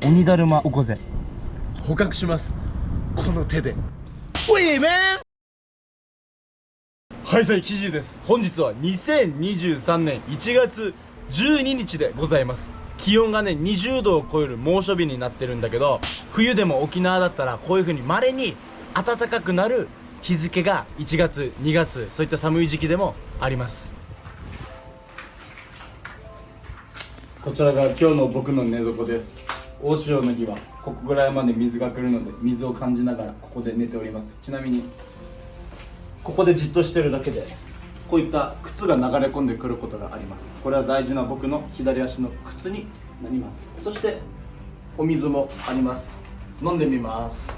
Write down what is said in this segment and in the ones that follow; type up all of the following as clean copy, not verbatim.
鬼だるまオコゼ捕獲します、この手で。おいめん。はい、さい記事です。本日は2023年1月12日でございます。気温がね20度を超える猛暑日になってるんだけど、冬でも沖縄だったらこういう風に稀に暖かくなる日付が1月2月、そういった寒い時期でもあります。こちらが今日の僕の寝床です。大潮の日はここぐらいまで水が来るので、水を感じながらここで寝ております。ちなみにここでじっとしてるだけでこういった靴が流れ込んでくることがあります。これは大事な僕の左足の靴になります。そしてお水もあります。飲んでみます。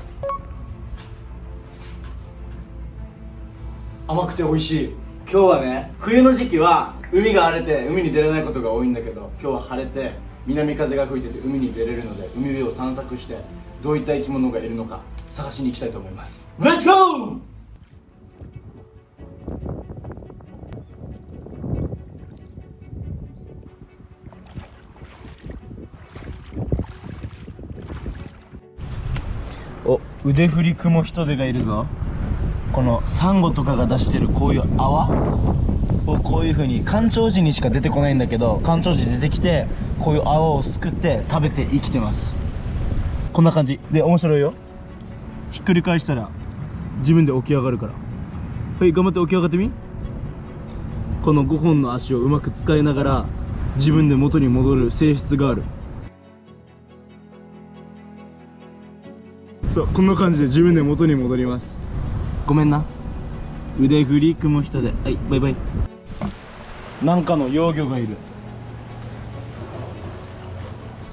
甘くて美味しい。今日はね、冬の時期は海が荒れて海に出れないことが多いんだけど、今日は晴れて南風が吹いてて海に出れるので、海辺を散策してどういった生き物がいるのか探しに行きたいと思います。レッツゴー。お、腕振り雲ヒトデがいるぞ。このサンゴとかが出してるこういう泡をこういう風に干潮時にしか出てこないんだけど、干潮時出てきてこういう泡をすくって食べて生きてます。こんな感じで面白いよ。ひっくり返したら自分で起き上がるから。はい、頑張って起き上がってみ。この5本の足をうまく使いながら自分で元に戻る性質がある。そう、こんな感じで自分で元に戻ります。ごめんな。腕振り雲下で、はい、バイバイ。なんかの幼魚がいる。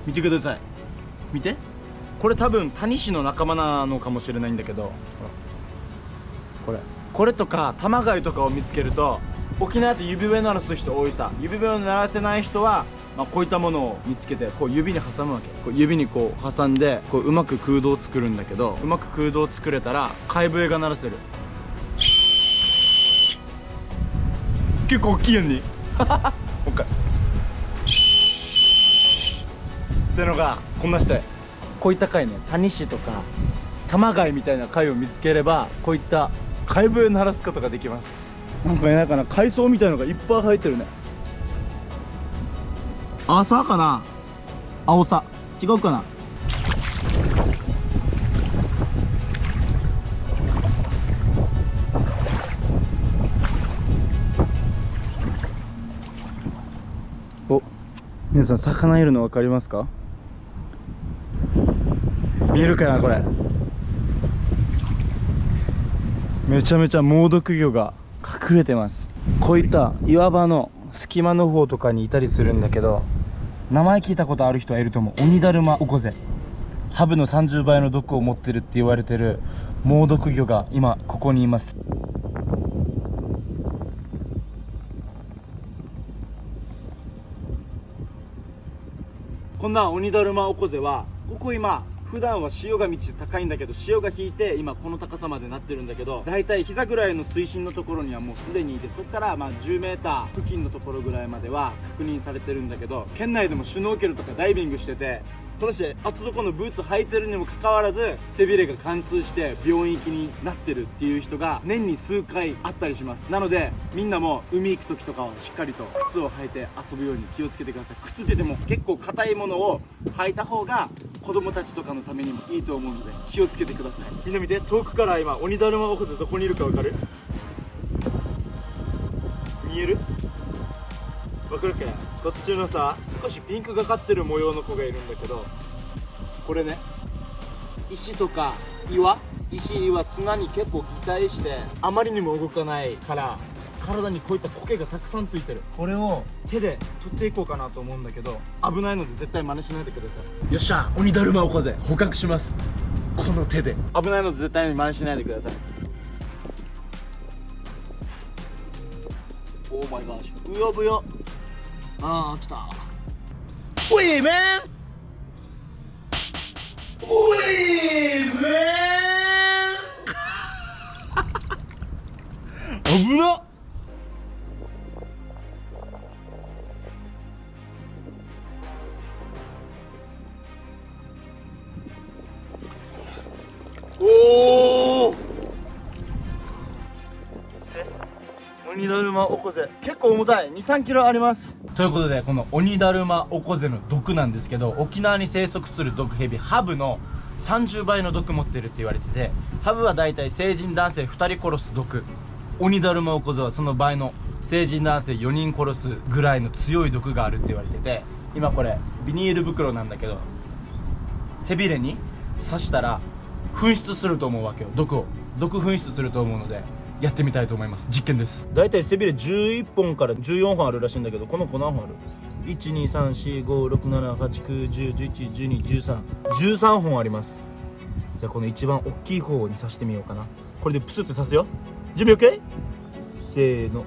見てください。見て、これ多分タニシの仲間なのかもしれないんだけど、これとかタマガイとかを見つけると、沖縄って指笛鳴らす人多いさ。指笛を鳴らせない人は、こういったものを見つけてこう指に挟むわけ。こう指にこう挟んでこううまく空洞を作るんだけど、うまく空洞を作れたら貝笛が鳴らせる。結構大きいやんにもう一回ってのがこんなして、こういった貝ね、タニシとかタマガイみたいな貝を見つければこういった貝笛を鳴らすことができます。なんかね、なんかな海藻みたいのがいっぱい生えてるね。アサかな、アオサ違うかな。お、皆さん魚いるの分かりますか？見えるかなこれ。めちゃめちゃ猛毒魚が隠れてます。こういった岩場の隙間の方とかにいたりするんだけど、名前聞いたことある人はいると思う。鬼だるまオコゼ、ハブの30倍の毒を持ってるって言われてる猛毒魚が今ここにいます。こんな鬼だるまオコゼはここ今普段は潮が満ちて高いんだけど、潮が引いて今この高さまでなってるんだけど、だいたい膝ぐらいの水深のところにはもうすでにいて、そこから10メーター付近のところぐらいまでは確認されてるんだけど、県内でもシュノーケルとかダイビングしてて、この人厚底のブーツ履いてるにもかかわらず背びれが貫通して病院行きになってるっていう人が年に数回あったりします。なのでみんなも海行く時とかはしっかりと靴を履いて遊ぶように気をつけてください。靴ってでも結構硬いものを履いた方が子供たちとかのためにもいいと思うので気をつけてください。みんな見て、遠くから今鬼だるまオコゼどこにいるか分かる？見える？分かるかな？こっちのさ、少しピンクがかってる模様の子がいるんだけど、これね、石とか石は砂に結構擬態してあまりにも動かないから体にこういった苔がたくさんついてる。これを手で取っていこうかなと思うんだけど、危ないので絶対真似しないでください。よっしゃ、鬼だるまオコゼ捕獲します、この手で。危ないので絶対に真似しないでください。オーマイガーシュ、ブヨブヨ。あー来た。おいメン、おいメン危なっ。おお、鬼だるまオコゼ結構重たい、2、3キロあります。ということで、この鬼だるまオコゼの毒なんですけど、沖縄に生息する毒ヘビハブの30倍の毒持ってるって言われてて、ハブはだいたい成人男性2人殺す毒、鬼だるまオコゼはその倍の成人男性4人殺すぐらいの強い毒があるって言われてて、今これビニール袋なんだけど、背びれに刺したら噴出すると思うわけよ。毒噴出すると思うのでやってみたいと思います。実験です。だいたい背びれ11本から14本あるらしいんだけど、この子何本ある？ 1,2,3,4,5,6,7,8,9,10,11,12,13 本あります。じゃあこの一番大きい方に刺してみようかな。これでプスって刺すよ。準備 OK？ せーの。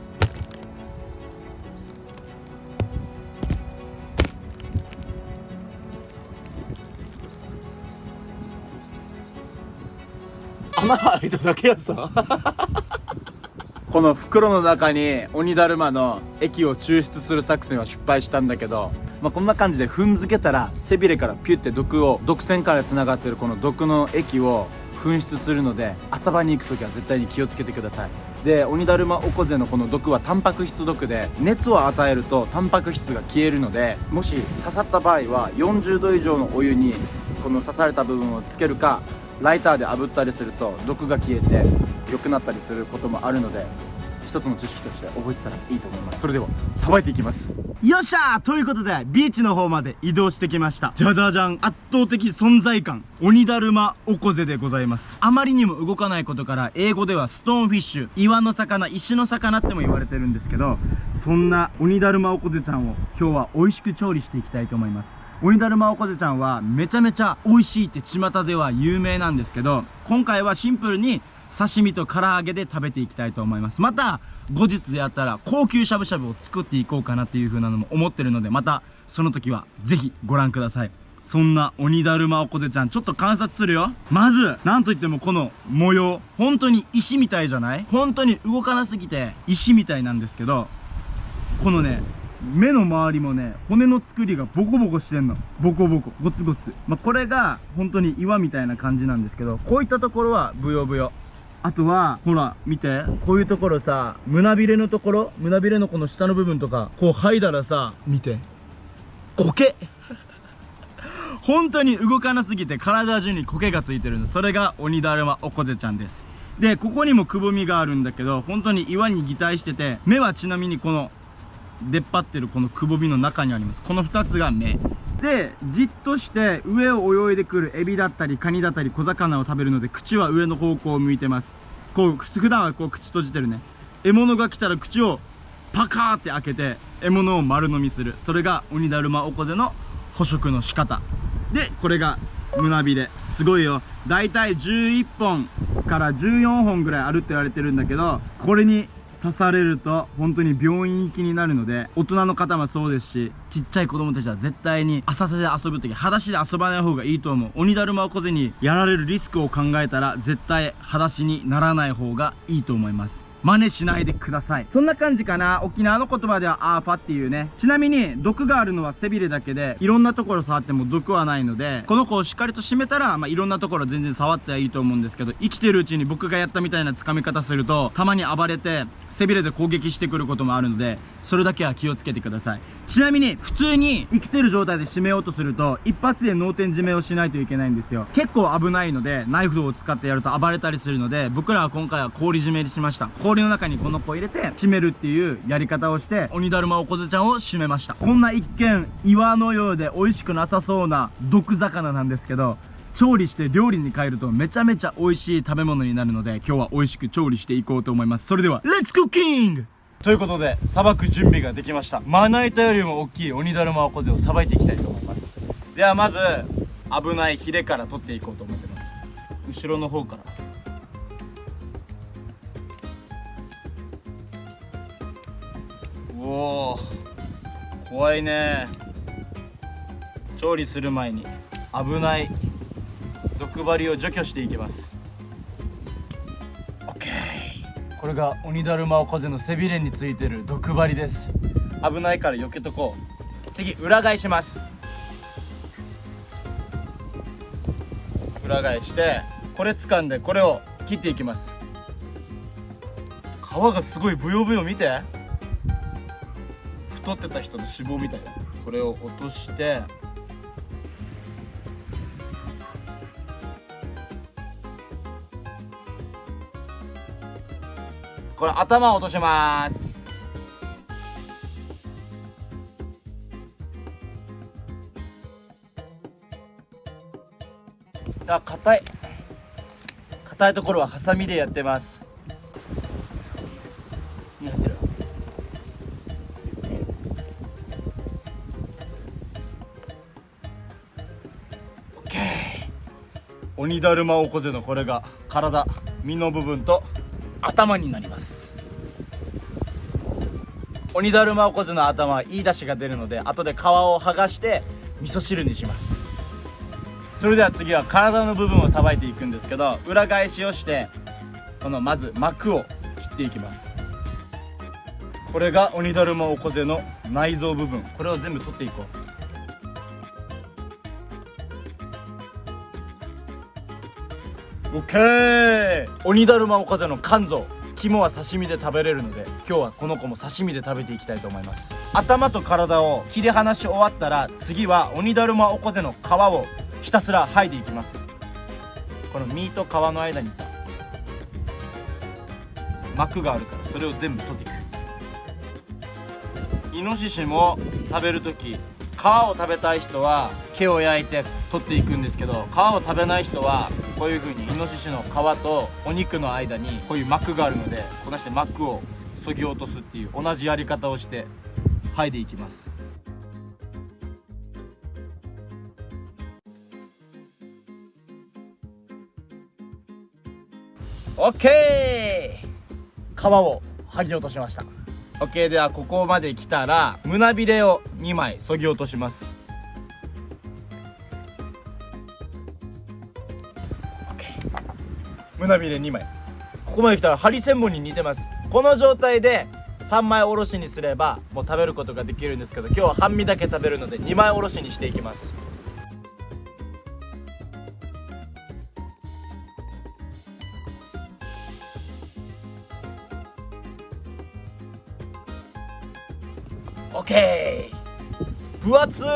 穴が開いただけやさこの袋の中に鬼だるまの液を抽出する作戦は失敗したんだけど、こんな感じで踏んづけたら背びれからピュって毒腺からつながってるこの毒の液を噴出するので、浅場に行く時は絶対に気をつけてください。で、鬼だるまオコゼのこの毒はタンパク質毒で、熱を与えるとタンパク質が消えるので、もし刺さった場合は40度以上のお湯にこの刺された部分をつけるか、ライターで炙ったりすると毒が消えて良くなったりすることもあるので、一つの知識として覚えてたらいいと思います。それではさばいていきます。よっしゃーということでビーチの方まで移動してきました。じゃじゃじゃん、圧倒的存在感、鬼だるまオコゼでございます。あまりにも動かないことから英語ではストーンフィッシュ、岩の魚、石の魚っても言われてるんですけど、そんな鬼だるまオコゼちゃんを今日は美味しく調理していきたいと思います。鬼だるまオコゼちゃんはめちゃめちゃ美味しいって巷では有名なんですけど、今回はシンプルに刺身と唐揚げで食べていきたいと思います。また後日であったら高級しゃぶしゃぶを作っていこうかなっていう風なのも思ってるので、またその時はぜひご覧ください。そんな鬼だるまオコゼちゃんちょっと観察するよ。まずなんといってもこの模様、本当に石みたいじゃない？本当に動かなすぎて石みたいなんですけど、このね目の周りもね、骨の作りがボコボコしてんの。ボコボコ、ゴツゴツ。これが本当に岩みたいな感じなんですけど、こういったところはブヨブヨ。あとは、ほら、見て。こういうところさ、胸びれのところ、胸びれのこの下の部分とか、こう剥いだらさ、見て。苔本当に動かなすぎて体中に苔がついてるんです。それが鬼だるまオコゼちゃんです。で、ここにもくぼみがあるんだけど、本当に岩に擬態してて、目はちなみにこの、出っ張ってるこのくぼみの中にあります。この2つが目で、じっとして上を泳いでくるエビだったりカニだったり小魚を食べるので、口は上の方向を向いてます。こう普段はこう口閉じてるね。獲物が来たら口をパカーって開けて獲物を丸飲みする。それが鬼だるまオコゼの捕食の仕方で、これが胸びれ。すごいよ。だいたい11本から14本ぐらいあるって言われてるんだけど、これに刺されると本当に病院行きになるので、大人の方もそうですし、ちっちゃい子供たちは絶対に浅瀬で遊ぶとき裸足で遊ばない方がいいと思う。鬼だるまオコゼにやられるリスクを考えたら絶対裸足にならない方がいいと思います。真似しないでください。そんな感じかな。沖縄の言葉ではアーファっていうね。ちなみに毒があるのは背びれだけで、いろんなところ触っても毒はないので、この子をしっかりと締めたら、いろんなところ全然触ってはいいと思うんですけど、生きてるうちに僕がやったみたいな掴み方するとたまに暴れて背びれで攻撃してくることもあるので、それだけは気をつけてください。ちなみに普通に生きてる状態で締めようとすると一発で脳天締めをしないといけないんですよ。結構危ないので、ナイフを使ってやると暴れたりするので、僕らは今回は氷締めにしました。氷の中にこの子を入れて締めるっていうやり方をして鬼だるまオコゼちゃんを締めました。こんな一見岩のようで美味しくなさそうな毒魚なんですけど、調理して料理に変えるとめちゃめちゃ美味しい食べ物になるので、今日は美味しく調理していこうと思います。それではレッツクッキングということで、さばく準備ができました。まな板よりも大きい鬼だるまオコゼをさばいていきたいと思います。ではまず危ないヒレから取っていこうと思ってます。後ろの方から。おー、怖いね。調理する前に危ない毒針を除去していきます。 OK。 これが鬼だるまオコゼの背びれについてる毒針です。危ないから避けとこう。次裏返します。裏返してこれ掴んでこれを切っていきます。皮がすごいブヨブヨ、見て、太ってた人の脂肪みたいだ。これを落として、これ頭を落とします。硬いところはハサミでやってます。やってる。オッケー。鬼だるまおこぜのこれが体、身の部分と頭になります。鬼だるまおこぜの頭はいい出汁が出るので、後で皮を剥がして味噌汁にします。それでは次は体の部分をさばいていくんですけど、裏返しをしてこのまず膜を切っていきます。これが鬼だるまおこぜの内臓部分、これを全部取っていこう。オッケー。鬼だるまおこぜの肝臓、肝は刺身で食べれるので、今日はこの子も刺身で食べていきたいと思います。頭と体を切り離し終わったら、次は鬼だるまおこぜの皮をひたすら剥いでいきます。この身と皮の間にさ、膜があるから、それを全部取っていく。イノシシも食べるとき、皮を食べたい人は毛を焼いて取っていくんですけど、皮を食べない人はこういう風にイノシシの皮とお肉の間にこういう膜があるので、こうして膜を削ぎ落とすっていう同じやり方をして剥いでいきます。オッケー。皮を剥ぎ落としました。オッケー。ではここまで来たら胸びれを2枚削ぎ落とします。オッケー。胸びれ2枚、ここまで来たらハリセンボンに似てます。この状態で3枚おろしにすればもう食べることができるんですけど、今日は半身だけ食べるので2枚おろしにしていきます。オッケー。分厚い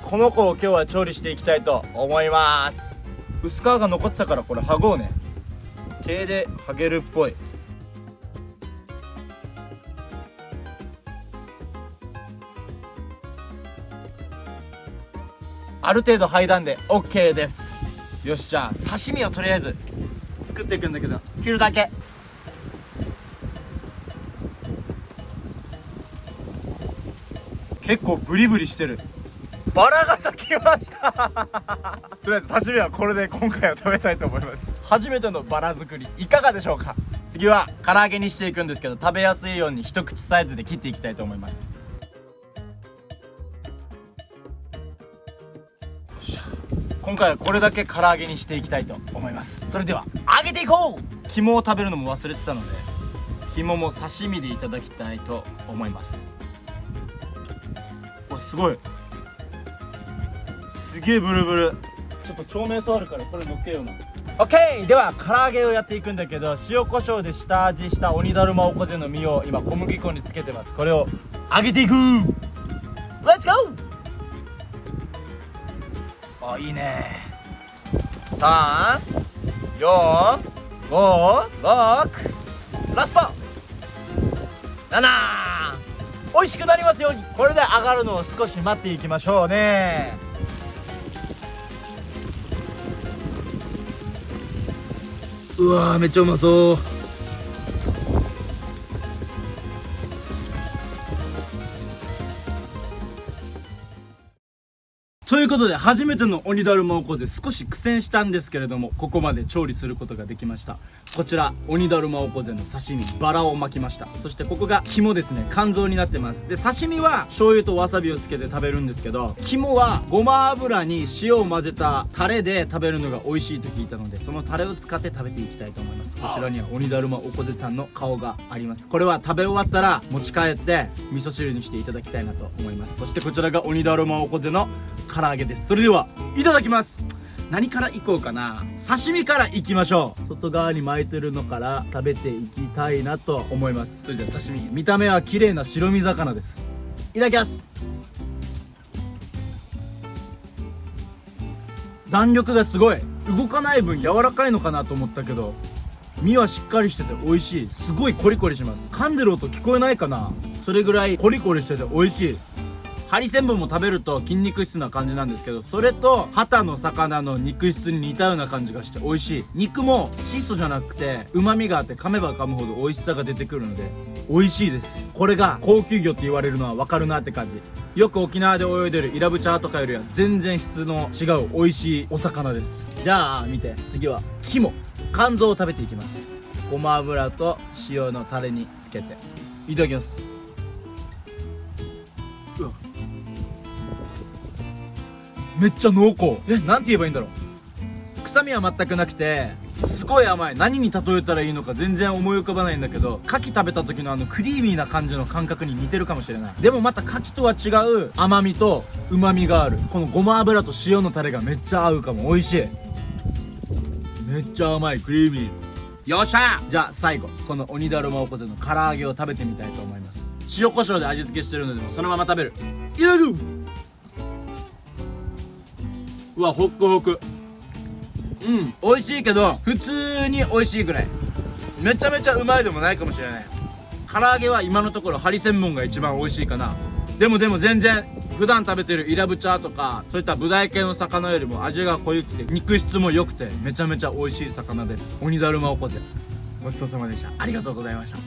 この子を今日は調理していきたいと思います。薄皮が残ってたからこれ剥ごうね。手で剥げるっぽい。ある程度剥いだんで OK です。よし、じゃあ刺身をとりあえず作っていくんだけど、切るだけ。結構ブリブリしてる。バラが咲きましたとりあえず刺身はこれで今回は食べたいと思います。初めてのバラ作りいかがでしょうか。次は唐揚げにしていくんですけど、食べやすいように一口サイズで切っていきたいと思います。よっしゃ、今回はこれだけ唐揚げにしていきたいと思います。それでは揚げていこう。肝を食べるのも忘れてたので、肝も刺身でいただきたいと思います。これすごい、すげえブルブル。ちょっと照明素あるからこれ乗っけような。オッケー。では唐揚げをやっていくんだけど、塩コショウで下味した鬼だるまおこぜの身を今小麦粉につけてます。これを揚げていく。レッツゴー。あ、いいね。3、4、5、6、ラスト7。美味しくなりますように。これで上がるのを少し待っていきましょうね。うわー、めっちゃうまそう。ということで初めての鬼だるまおこぜ、少し苦戦したんですけれども、ここまで調理することができました。こちら鬼だるまおこぜの刺身、バラを巻きました。そしてここが肝ですね、肝臓になってます。で刺身は醤油とわさびをつけて食べるんですけど、肝はごま油に塩を混ぜたタレで食べるのが美味しいと聞いたので、そのタレを使って食べていきたいと思います。こちらには鬼だるまおこぜちゃんの顔があります。これは食べ終わったら持ち帰って味噌汁にしていただきたいなと思います。そしてこちらが鬼だるまおこぜの唐揚げです。それではいただきます。何からいこうかな。刺身からいきましょう。外側に巻いてるのから食べていきたいなと思います。それでは刺身、見た目は綺麗な白身魚です。いただきます。弾力がすごい。動かない分柔らかいのかなと思ったけど、身はしっかりしてて美味しい。すごいコリコリします。噛んでる音聞こえないかな。それぐらいコリコリしてて美味しい。ハリセンボンも食べると筋肉質な感じなんですけど、それとハタの魚の肉質に似たような感じがして美味しい。肉も質素じゃなくて旨味があって、噛めば噛むほど美味しさが出てくるので美味しいです。これが高級魚って言われるのは分かるなって感じ。よく沖縄で泳いでるイラブチャーとかよりは全然質の違う美味しいお魚です。じゃあ見て、次は肝臓を食べていきます。ごま油と塩のタレにつけていただきます。うわ、めっちゃ濃厚。なんて言えばいいんだろう。臭みは全くなくてすごい甘い。何に例えたらいいのか全然思い浮かばないんだけど、牡蠣食べた時のクリーミーな感じの感覚に似てるかもしれない。でもまた牡蠣とは違う甘みと旨みがある。このごま油と塩のタレがめっちゃ合うかも。美味しい。めっちゃ甘い、クリーミー。よっしゃ。じゃあ最後、この鬼だるまおこぜの唐揚げを食べてみたいと思います。塩コショウで味付けしてるのでもそのまま食べる。いただく。うわ、ホックホク。美味しいけど普通に美味しいくらい。めちゃめちゃうまいでもないかもしれない。唐揚げは今のところハリセンボンが一番美味しいかな。でも全然普段食べてるイラブチャーとかそういったブダイ系の魚よりも味が濃ゆくて肉質も良くてめちゃめちゃ美味しい魚です。鬼だるまおこぜ、ごちそうさまでした。ありがとうございました。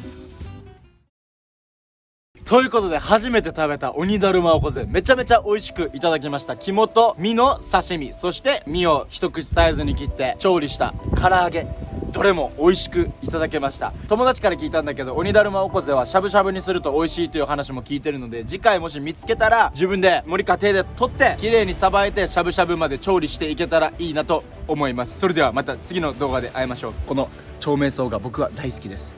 ということで初めて食べた鬼だるまおこぜ、めちゃめちゃ美味しくいただきました。肝と身の刺身、そして身を一口サイズに切って調理した唐揚げ、どれも美味しくいただけました。友達から聞いたんだけど、鬼だるまおこぜはしゃぶしゃぶにすると美味しいという話も聞いてるので、次回もし見つけたら自分で森か手で取って綺麗にさばいてしゃぶしゃぶまで調理していけたらいいなと思います。それではまた次の動画で会いましょう。この長命草が僕は大好きです。